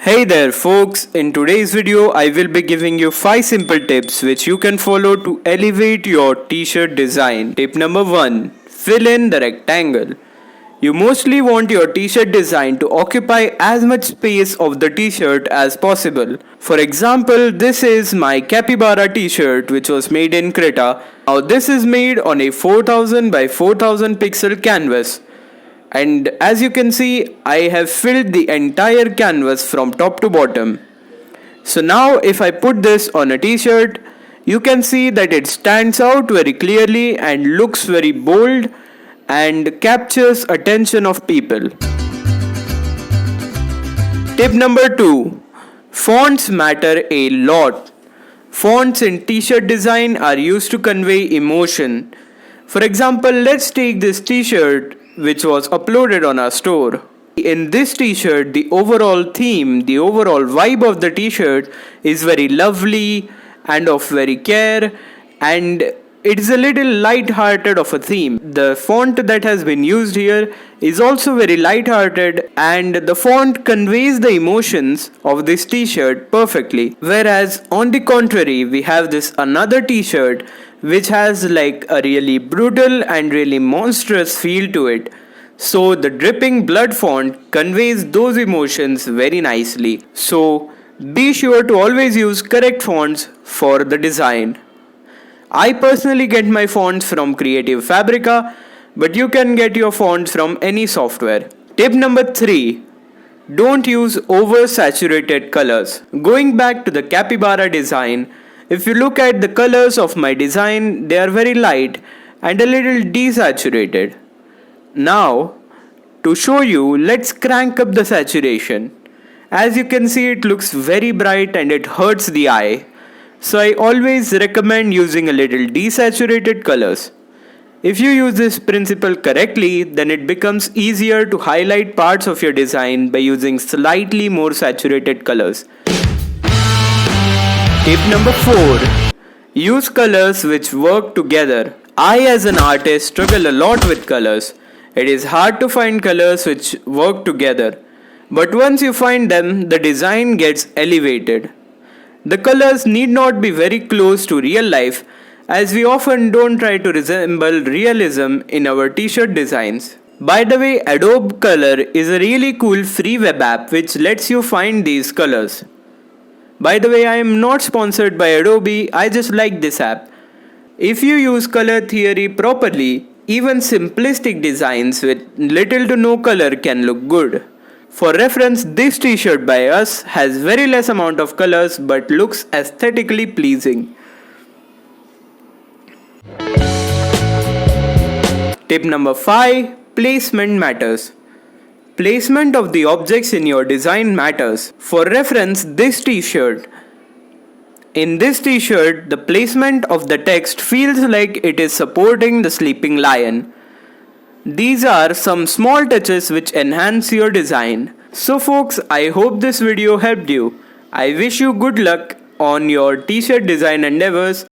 Hey there folks, in today's video I will be giving you 5 simple tips which you can follow to elevate your t-shirt design. Tip number 1. Fill in the rectangle. You mostly want your t-shirt design to occupy as much space of the t-shirt as possible. For example, this is my capybara t-shirt which was made in Creta. Now this is made on a 4000 by 4000 pixel canvas. And as you can see, I have filled the entire canvas from top to bottom. So now if I put this on a t-shirt, you can see that it stands out very clearly and looks very bold and captures attention of people. Tip number 2. Fonts matter a lot. Fonts in t-shirt design are used to convey emotion. For example, let's take this t-shirt which was uploaded on our store. In this t-shirt, the overall theme, the overall vibe of the t-shirt is very lovely and of very care, and it is a little light-hearted of a theme. The font that has been used here is also very light-hearted, and the font conveys the emotions of this t-shirt perfectly. Whereas on the contrary, we have this another t-shirt which has like a really brutal and really monstrous feel to it. So the dripping blood font conveys those emotions very nicely. So be sure to always use correct fonts for the design. I personally get my fonts from Creative Fabrica, but you can get your fonts from any software. Tip number 3. Don't use oversaturated colors. Going back to the capybara design, if you look at the colors of my design, they are very light and a little desaturated. Now, to show you, let's crank up the saturation. As you can see, it looks very bright and it hurts the eye. So I always recommend using a little desaturated colors. If you use this principle correctly, then it becomes easier to highlight parts of your design by using slightly more saturated colors. Tip number 4. Use colors which work together. I as an artist struggle a lot with colors. It is hard to find colors which work together. But once you find them, the design gets elevated. The colors need not be very close to real life, as we often don't try to resemble realism in our t-shirt designs. By the way, Adobe Color is a really cool free web app which lets you find these colors. By the way, I am not sponsored by Adobe, I just like this app. If you use color theory properly, even simplistic designs with little to no color can look good. For reference, this t-shirt by us has very less amount of colors but looks aesthetically pleasing. Tip number 5. Placement matters. Placement of the objects in your design matters. For reference, this t-shirt. In this t-shirt, the placement of the text feels like it is supporting the sleeping lion. These are some small touches which enhance your design. So folks, I hope this video helped you. I wish you good luck on your t-shirt design endeavors.